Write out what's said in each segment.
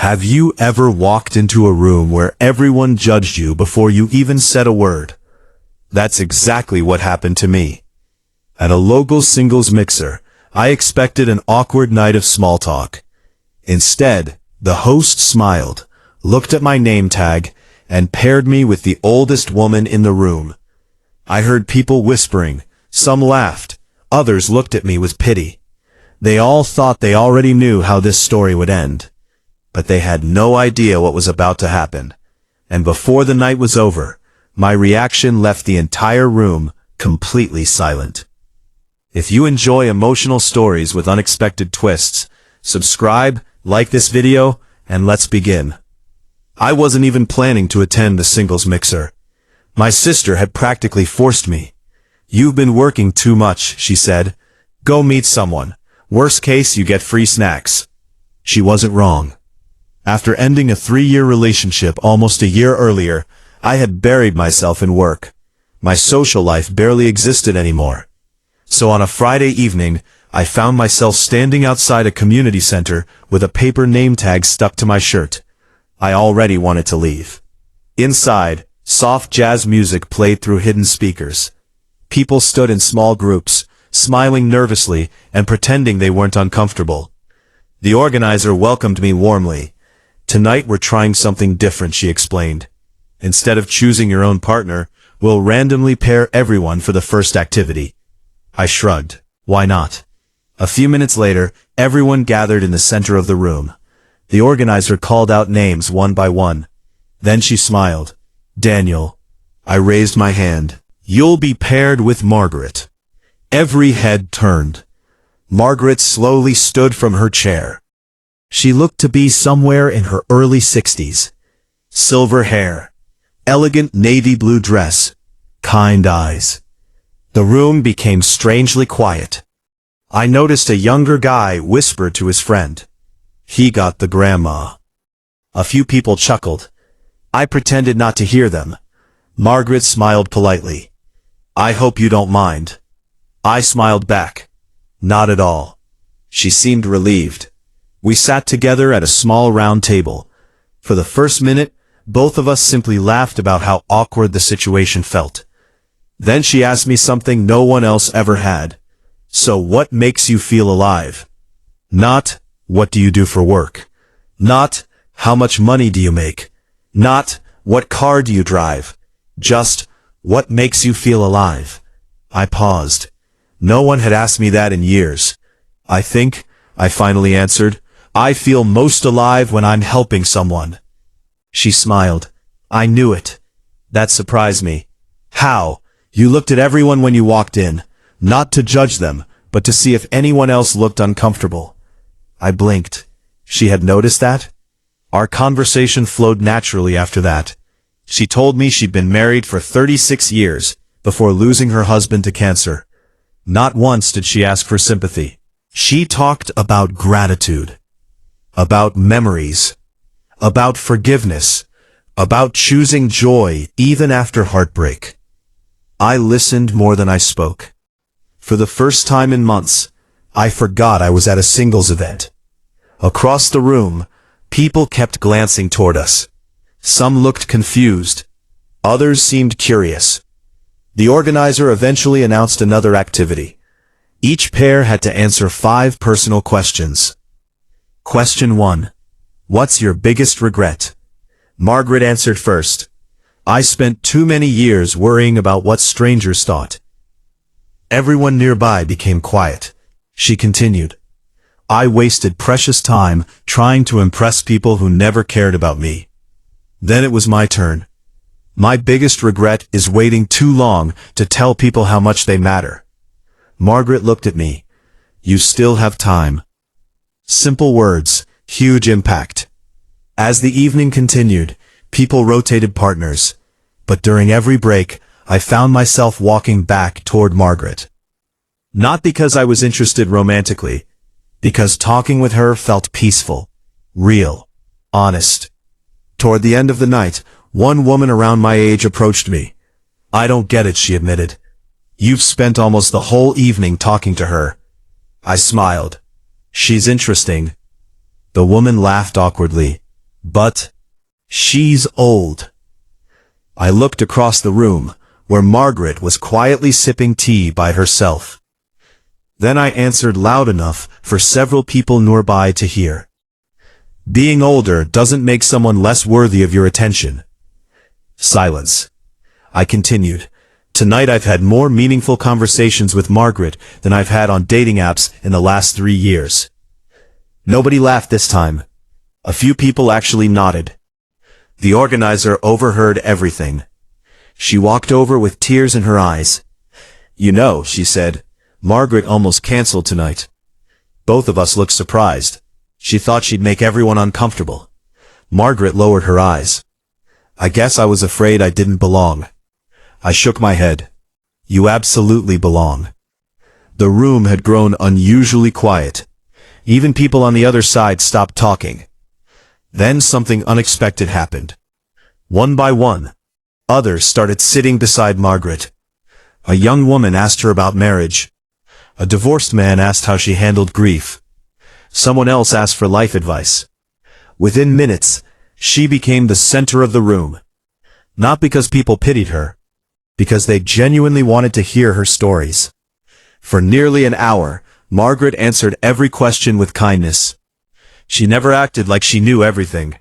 Have you ever walked into a room where everyone judged you before you even said a word? That's exactly what happened to me. At a local singles mixer, I expected an awkward night of small talk. Instead, the host smiled, looked at my name tag, and paired me with the oldest woman in the room. I heard people whispering, some laughed, others looked at me with pity. They all thought they already knew how this story would end. But they had no idea what was about to happen. And before the night was over, my reaction left the entire room completely silent. If you enjoy emotional stories with unexpected twists, subscribe, like this video, and let's begin. I wasn't even planning to attend the singles mixer. My sister had practically forced me. "You've been working too much," she said. "Go meet someone. Worst case, you get free snacks." She wasn't wrong. After ending a 3-year relationship almost a year earlier, I had buried myself in work. My social life barely existed anymore. So on a Friday evening, I found myself standing outside a community center with a paper name tag stuck to my shirt. I already wanted to leave. Inside, soft jazz music played through hidden speakers. People stood in small groups, smiling nervously and pretending they weren't uncomfortable. The organizer welcomed me warmly. "Tonight we're trying something different," she explained. "Instead of choosing your own partner, we'll randomly pair everyone for the first activity." I shrugged. Why not? A few minutes later, everyone gathered in the center of the room. The organizer called out names one by one. Then she smiled. "Daniel." I raised my hand. "You'll be paired with Margaret." Every head turned. Margaret slowly stood from her chair. She looked to be somewhere in her early 60s. Silver hair, elegant navy blue dress, kind eyes. The room became strangely quiet. I noticed a younger guy whisper to his friend. He got the grandma. A few people chuckled. I pretended not to hear them. Margaret smiled politely. "I hope you don't mind." I smiled back. Not at all. She seemed relieved. We sat together at a small round table. For the first minute, both of us simply laughed about how awkward the situation felt. Then she asked me something no one else ever had. "So what makes you feel alive?" Not, "What do you do for work?" Not, "How much money do you make?" Not, "What car do you drive?" Just, "What makes you feel alive?" I paused. No one had asked me that in years. "I think," I finally answered, "I feel most alive when I'm helping someone." She smiled. I knew it. That surprised me. "How?" "You looked at everyone when you walked in, not to judge them, but to see if anyone else looked uncomfortable." I blinked. She had noticed that? Our conversation flowed naturally after that. She told me she'd been married for 36 years, before losing her husband to cancer. Not once did she ask for sympathy. She talked about gratitude, about memories, about forgiveness, about choosing joy even after heartbreak. I listened more than I spoke. For the first time in months, I forgot I was at a singles event. Across the room, people kept glancing toward us. Some looked confused. Others seemed curious. The organizer eventually announced another activity. Each pair had to answer 5 personal questions. Question 1. What's your biggest regret? Margaret answered first. I spent too many years worrying about what strangers thought. Everyone nearby became quiet. She continued. I wasted precious time trying to impress people who never cared about me. Then it was my turn. My biggest regret is waiting too long to tell people how much they matter. Margaret looked at me. You still have time. Simple words, huge impact. As the evening continued, people rotated partners. But during every break, I found myself walking back toward Margaret. Not because I was interested romantically, because talking with her felt peaceful, real, honest. Toward the end of the night, one woman around my age approached me. I don't get it, she admitted. You've spent almost the whole evening talking to her. I smiled. She's interesting. The woman laughed awkwardly. But she's old. I looked across the room, where Margaret was quietly sipping tea by herself. Then I answered loud enough for several people nearby to hear. Being older doesn't make someone less worthy of your attention. Silence. I continued. Tonight I've had more meaningful conversations with Margaret than I've had on dating apps in the last 3 years. Nobody laughed this time. A few people actually nodded. The organizer overheard everything. She walked over with tears in her eyes. You know, she said, Margaret almost canceled tonight. Both of us looked surprised. She thought she'd make everyone uncomfortable. Margaret lowered her eyes. I guess I was afraid I didn't belong. I shook my head. You absolutely belong. The room had grown unusually quiet. Even people on the other side stopped talking. Then something unexpected happened. One by one, others started sitting beside Margaret. A young woman asked her about marriage. A divorced man asked how she handled grief. Someone else asked for life advice. Within minutes, she became the center of the room. Not because people pitied her, because they genuinely wanted to hear her stories. For nearly an hour, Margaret answered every question with kindness. She never acted like she knew everything.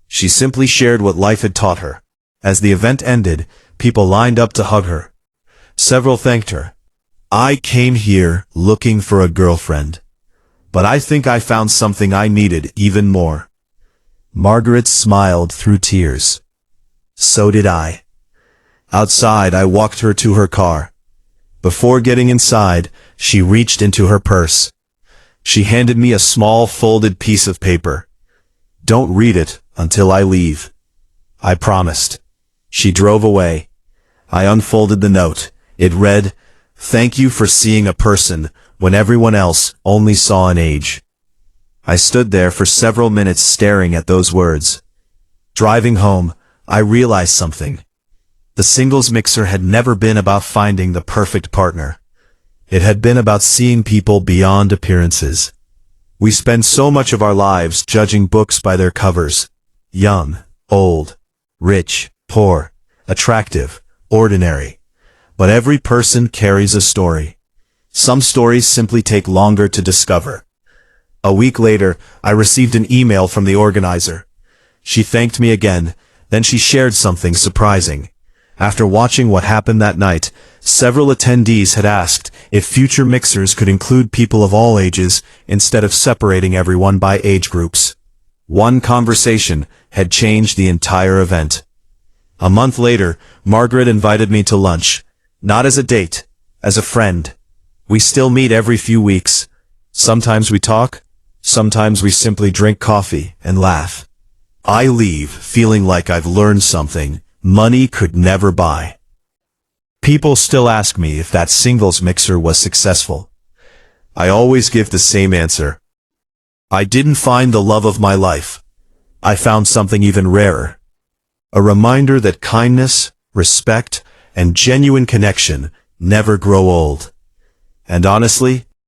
She simply shared what life had taught her. As the event ended, people lined up to hug her. Several thanked her. I came here looking for a girlfriend, but I think I found something I needed even more. Margaret smiled through tears. So did I. Outside, I walked her to her car. Before getting inside, she reached into her purse. She handed me a small folded piece of paper. Don't read it until I leave. I promised. She drove away. I unfolded the note. It read, Thank you for seeing a person when everyone else only saw an age. I stood there for several minutes staring at those words. Driving home, I realized something. The singles mixer had never been about finding the perfect partner. It had been about seeing people beyond appearances. We spend so much of our lives judging books by their covers. Young, old, rich, poor, attractive, ordinary. But every person carries a story. Some stories simply take longer to discover. A week later, I received an email from the organizer. She thanked me again, then she shared something surprising. After watching what happened that night, several attendees had asked if future mixers could include people of all ages instead of separating everyone by age groups. One conversation had changed the entire event. A month later, Margaret invited me to lunch, not as a date, as a friend. We still meet every few weeks. Sometimes we talk, sometimes we simply drink coffee and laugh. I leave feeling like I've learned something money could never buy. People still ask me if that singles mixer was successful. I always give the same answer. I didn't find the love of my life. I found something even rarer. A reminder that kindness, respect, and genuine connection never grow old. And honestly,